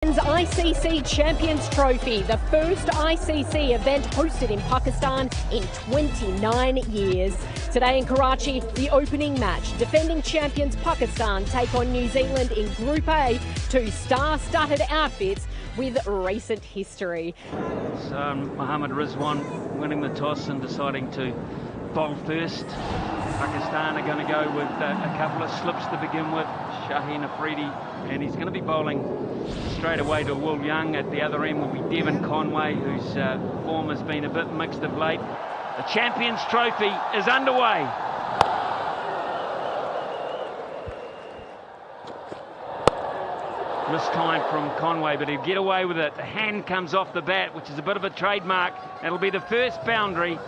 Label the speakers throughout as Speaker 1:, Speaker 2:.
Speaker 1: ICC Champions Trophy, the first ICC event hosted in Pakistan in 29 years. Today in Karachi, the opening match. Defending champions Pakistan take on New Zealand in Group A, two star-studded outfits with recent history.
Speaker 2: It's Mohammad Rizwan winning the toss and deciding to bowl first. Pakistan are going to go with a couple of slips to begin with. Shaheen Afridi, and he's going to be bowling straight away to Will Young. At the other end will be Devon Conway, whose form has been a bit mixed of late. The Champions Trophy is underway. Missed time from Conway, but he'll get away with it. The hand comes off the bat, which is a bit of a trademark. It'll be the first boundary.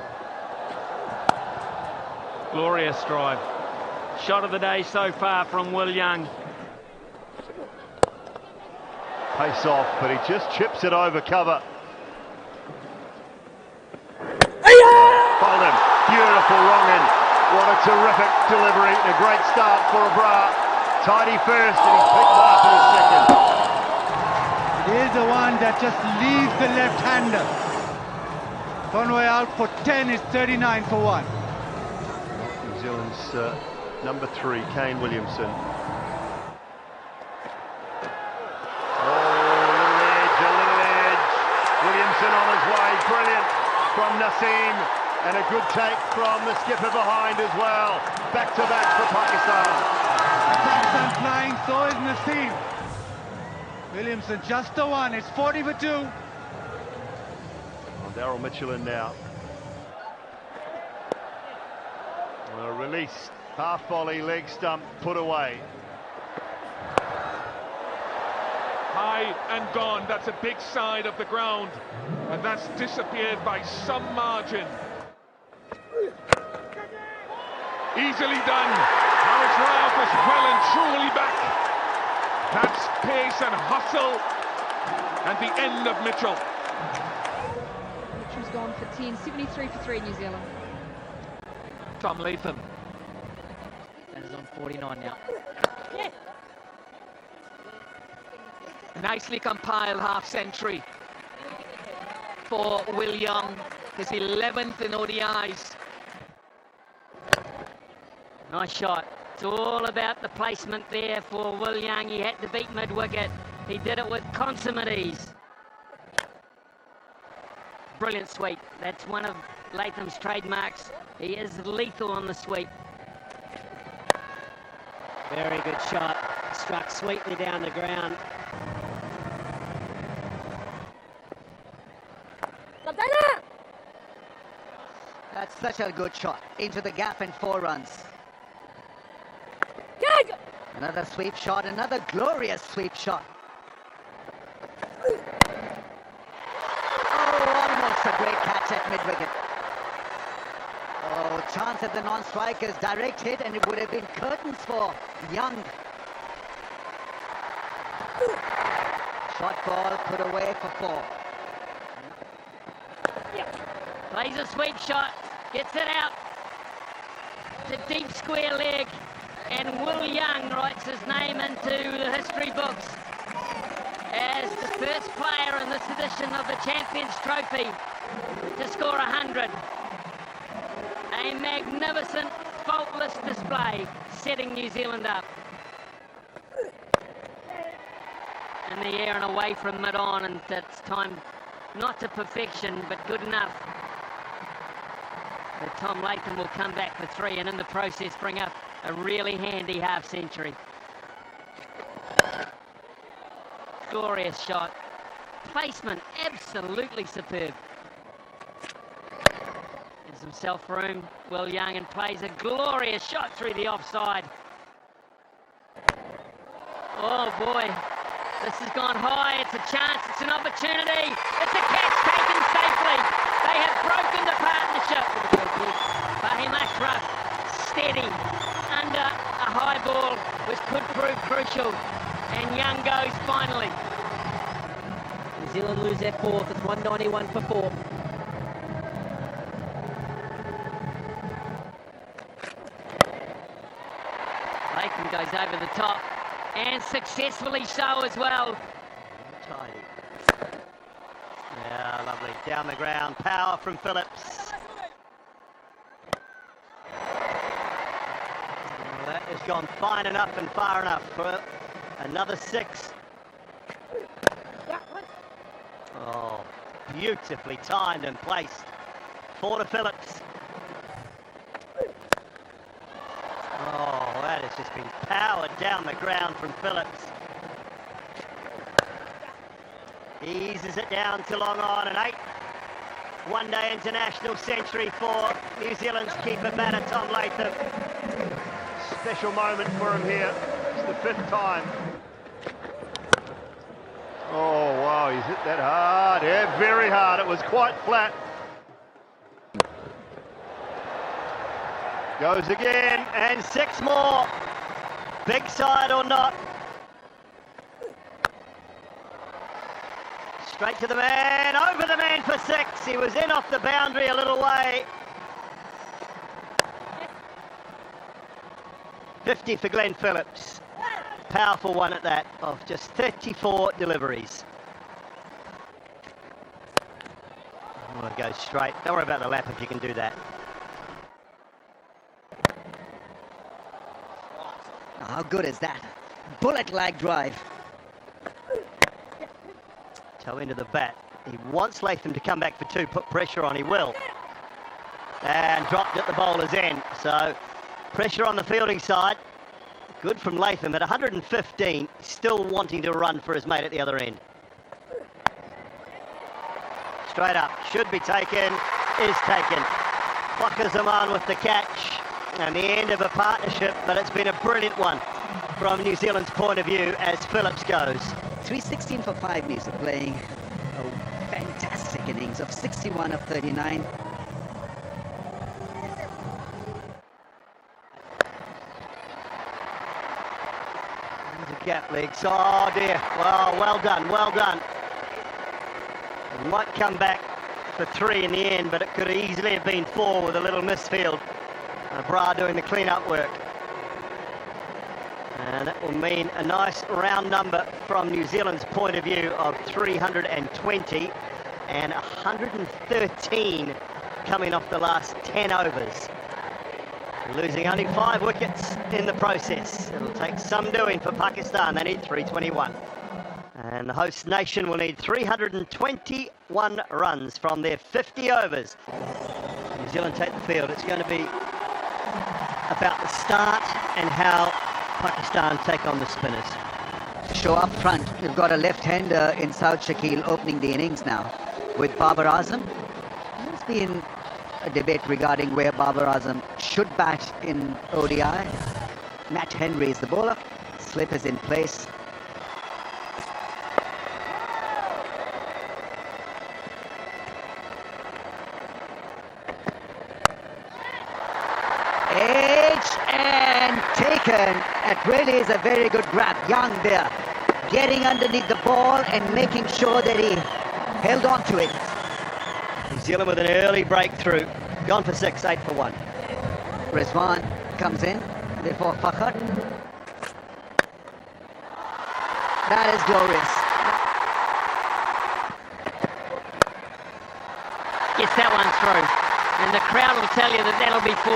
Speaker 2: Glorious drive. Shot of the day so far from Will Young.
Speaker 3: Pace off, but he just chips it over cover. Bowled him. Beautiful wrong end. What a terrific delivery. A great start for Abrar. Tidy first, and he's picked up in his second.
Speaker 4: It is the one that just leaves the left-hander. Conway out for 10 is 39 for 1.
Speaker 3: New Zealand's number 3, Kane Williamson. A little edge. Williamson on his way, brilliant from Naseem, and a good take from the skipper behind as well. Back to back for Pakistan.
Speaker 4: Pakistan flying, so is Naseem. Williamson just the one, it's 40 for 2.
Speaker 3: Daryl Mitchell in now. Release, half volley, leg stump, put away.
Speaker 5: High and gone, that's a big side of the ground, and that's disappeared by some margin. Easily done. Harris Ralph is well and truly back. That's pace and hustle, and the end of Mitchell.
Speaker 6: Mitchell's gone for 10, 73 for 3 New Zealand.
Speaker 5: Tom Latham.
Speaker 7: And is on 49 now.
Speaker 8: Nicely compiled half-century for Will Young, his 11th in ODIs.
Speaker 7: Nice shot. It's all about the placement there for Will Young. He had to beat mid-wicket. He did it with consummate ease. Brilliant sweep. That's one of Latham's trademarks. He is lethal on the sweep. Very good shot. Struck sweetly down the ground.
Speaker 9: That's such a good shot. Into the gap and 4 runs. Another sweep shot, another glorious sweep shot. Oh, almost a great catch at mid-wicket. Oh, chance at the non-strikers, direct hit, and it would have been curtains for Young. Shot ball put away for 4.
Speaker 7: Plays a sweep shot, gets it out. It's a deep square leg, and Will Young writes his name into the history books as the first player in this edition of the Champions Trophy to score 100. A magnificent, faultless display, setting New Zealand up. In the air and away from mid-on, and it's time not to perfection, but good enough. But Tom Latham will come back for 3 and in the process bring up a really handy half-century. Glorious shot. Placement absolutely superb. Gives himself room, Will Young, and plays a glorious shot through the offside. Oh boy, this has gone high. It's a chance, it's an opportunity. It's a catch taken safely. They have broken the partnership. Fahim Ashraf, steady, under a high ball, which could prove crucial. And Young goes finally.
Speaker 10: New Zealand lose their 4th. It's 191 for 4.
Speaker 7: Latham goes over the top, and successfully so as well.
Speaker 9: tidy. Yeah, lovely. Down the ground, power from Phillips. Well, that has gone fine enough and far enough for another 6. Oh, beautifully timed and placed. 4 to Phillips. Oh, that has just been powered down the ground from Phillips. Eases it down to long on, an 8 one-day international century for New Zealand's keeper batter Tom Latham.
Speaker 3: Special moment for him here. It's the 5th time. Oh, wow, he's hit that hard. Yeah, very hard. It was quite flat.
Speaker 9: Goes again, and 6 more. Big side or not. Straight to the man, over the man for 6. He was in off the boundary a little way. 50 for Glenn Phillips. Powerful one at that, of just 34 deliveries. Oh, it goes straight. Don't worry about the lap if you can do that.
Speaker 11: How good is that? Bullet-like drive.
Speaker 9: Toe into the bat. He wants Latham to come back for 2, put pressure on, he will. And dropped at the bowler's end. So pressure on the fielding side. Good from Latham at 115, still wanting to run for his mate at the other end. Straight up, should be taken, is taken. Waka Zaman with the catch and the end of a partnership, but it's been a brilliant one from New Zealand's point of view as Phillips goes.
Speaker 11: 316 for 5 New Zealand, playing a fantastic innings of 61 of 39.
Speaker 9: Gap legs. Oh dear. Well done, well done. He might come back for 3 in the end, but it could easily have been 4 with a little misfield. Bra doing the clean-up work. And that will mean a nice round number from New Zealand's point of view of 320 and 113 coming off the last 10 overs. Losing only 5 wickets in the process. It'll take some doing for Pakistan. They need 321. And the host nation will need 321 runs from their 50 overs. New Zealand take the field. It's going to be about the start and how Pakistan take on the spinners.
Speaker 11: Show up front. You've got a left-hander in Saud Shakil opening the innings now with Babar Azam. There's been a debate regarding where Babar Azam should bat in ODI. Matt Henry is the bowler. Slip is in place. Edge and taken. It really is a very good grab. Young there, getting underneath the ball and making sure that he held on to it.
Speaker 9: New Zealand with an early breakthrough. Gone for 6, 8 for 1.
Speaker 11: Rizwan comes in, therefore Fakhar. That is glorious.
Speaker 7: Gets that one through. And the crowd will tell you that that'll be 4.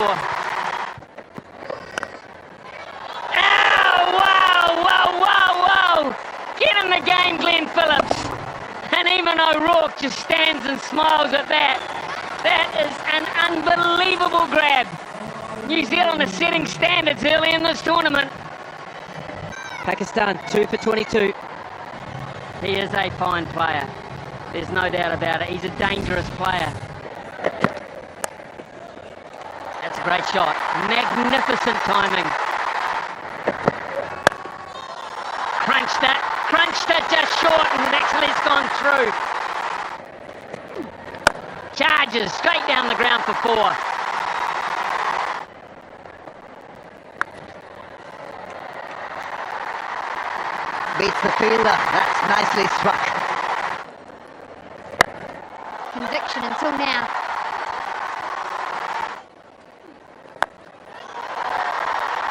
Speaker 7: Oh, wow. Get in the game, Glenn Phillips. And even O'Rourke just stands and smiles at that. That is an unbelievable grab. New Zealand is setting standards early in this tournament.
Speaker 10: Pakistan 2 for 22.
Speaker 7: He is a fine player. There's no doubt about it. He's a dangerous player. That's a great shot. Magnificent timing. Crunched it just short, and actually it's gone through. Charges straight down the ground for 4.
Speaker 11: Beats the fielder. That's nicely struck.
Speaker 6: Conviction until now.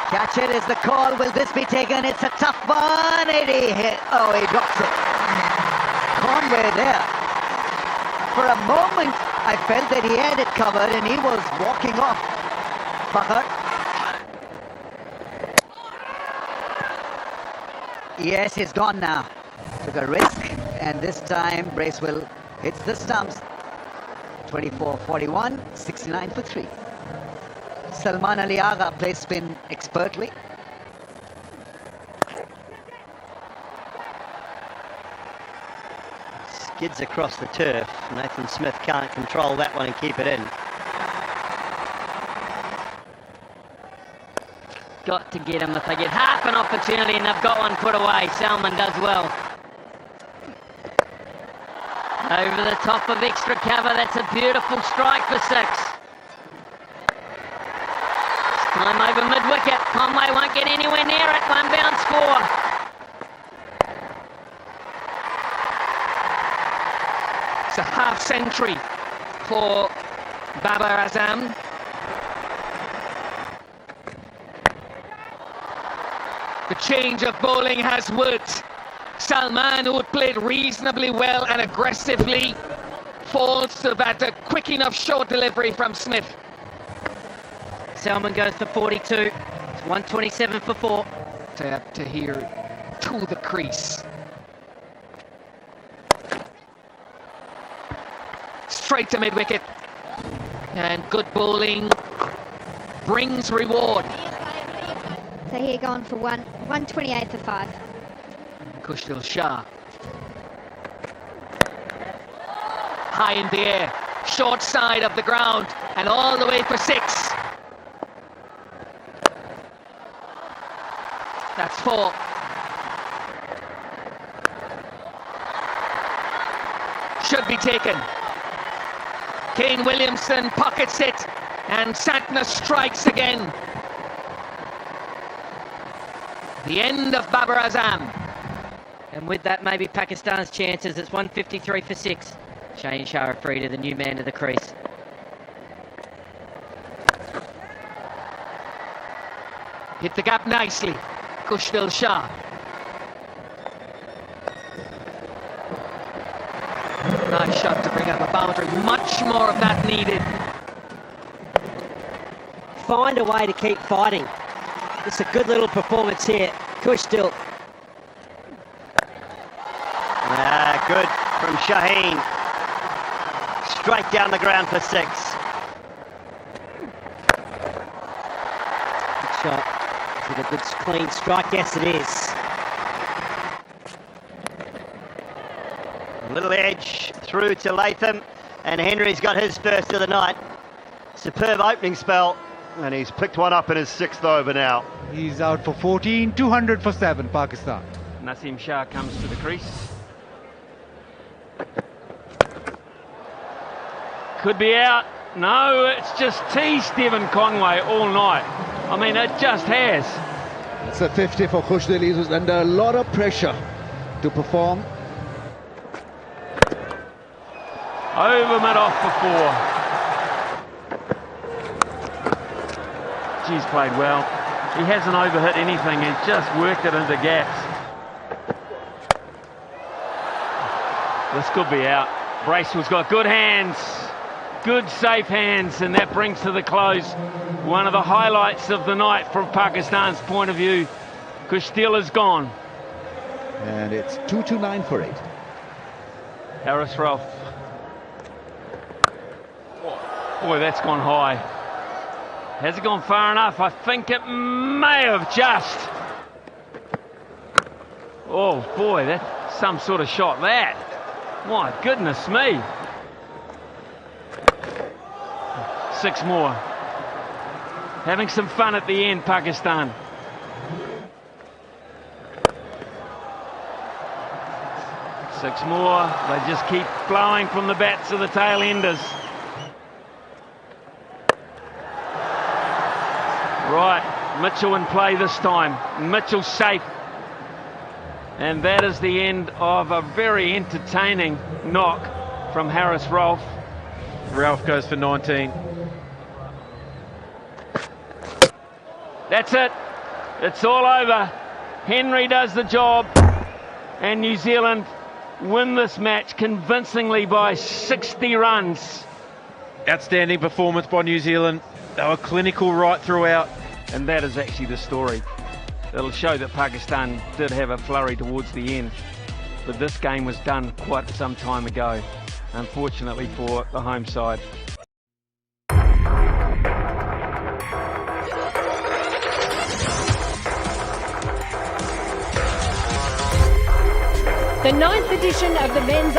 Speaker 11: Catch it is the call. Will this be taken? It's a tough one. He drops it. somewhere there. For a moment, I felt that he had it covered and he was walking off. Bakar. Yes, he's gone now. Took a risk, and this time Bracewell hits the stumps. 24-41, 69 for 3. Salman Ali Agha plays spin expertly.
Speaker 9: Skids across the turf. Nathan Smith can't control that one and keep it in.
Speaker 7: Got to get him if they get half an opportunity and they've got one put away. Salman does well. Over the top of extra cover, that's a beautiful strike for 6. It's time over mid-wicket. Conway won't get anywhere near it. One bounce score.
Speaker 8: It's a half century for Babar Azam. The change of bowling has worked. Salman, who had played reasonably well and aggressively, falls to that quick enough short delivery from Smith.
Speaker 10: Salman goes for 42. It's 127 for 4.
Speaker 8: Tahir to the crease. Straight to mid-wicket. And good bowling brings reward.
Speaker 6: So here gone for 128 for 5.
Speaker 8: Kushdil Shah. High in the air, short side of the ground, and all the way for 6. That's 4. Should be taken. Kane Williamson pockets it, and Santner strikes again. The end of Babar Azam.
Speaker 10: And with that, maybe Pakistan's chances. It's 153 for 6. Shaheen Shah Afridi, the new man to the crease.
Speaker 8: Hit the gap nicely. Kushdil Shah. Nice shot to bring up a boundary. Much more of that needed.
Speaker 10: Find a way to keep fighting. It's a good little performance here. Kushdil.
Speaker 9: Good from Shaheen. Straight down the ground for 6.
Speaker 10: Good shot. Is it a good clean strike? Yes, it is.
Speaker 9: A little edge through to Latham, and Henry's got his first of the night. Superb opening spell.
Speaker 3: And he's picked one up in his 6th over now.
Speaker 4: He's out for 14, 200 for 7, Pakistan.
Speaker 2: Naseem Shah comes to the crease. Could be out. No, it's just teased Devon Conway all night. I mean, it just has.
Speaker 12: It's a 50 for Kushdil. He was under a lot of pressure to perform.
Speaker 2: Over mid-off for 4. He's played well. He hasn't overhit anything. He's just worked it into gaps. This could be out. Bracewell's got good hands. Good safe hands, and that brings to the close one of the highlights of the night from Pakistan's point of view. Kushdil is gone.
Speaker 12: And it's 229 for 8.
Speaker 2: Harris Ralph. Boy, that's gone high. Has it gone far enough? I think it may have just. Oh boy, that's some sort of shot, that. My goodness me. 6 more. Having some fun at the end, Pakistan. Six more. They just keep blowing from the bats of the tail enders. Right, Mitchell in play this time. Mitchell's safe. And that is the end of a very entertaining knock from Harris Ralph.
Speaker 13: Ralph goes for 19.
Speaker 2: That's it. It's all over. Henry does the job. And New Zealand win this match convincingly by 60 runs.
Speaker 13: Outstanding performance by New Zealand. They were clinical right throughout.
Speaker 2: And that is actually the story. It'll show that Pakistan did have a flurry towards the end, but this game was done quite some time ago, unfortunately for the home side.
Speaker 1: The 9th edition of the men's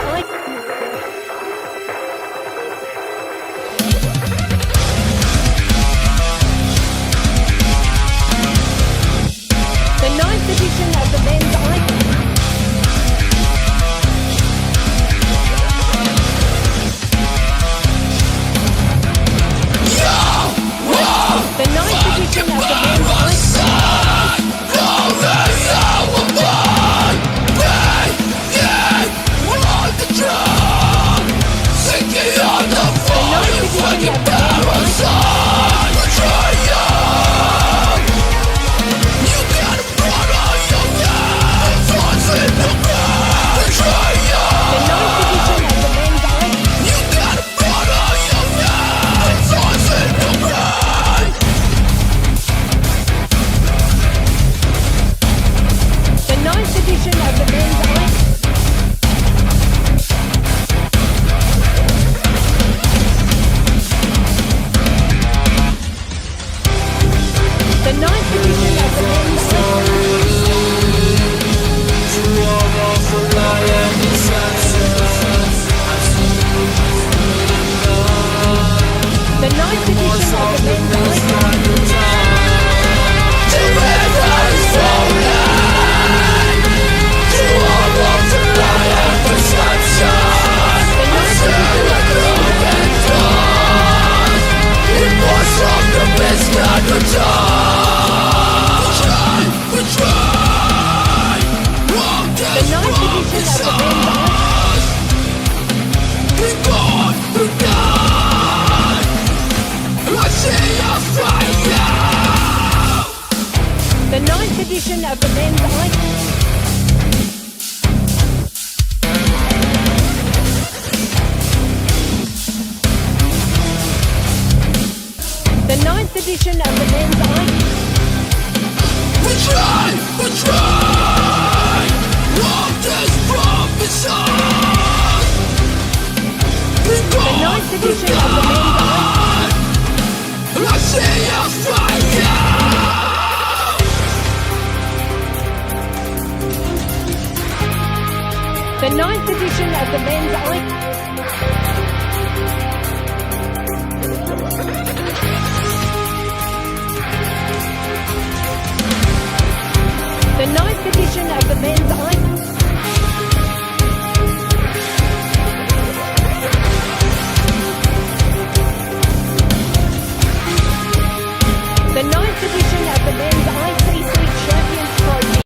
Speaker 1: The 9th edition of the men's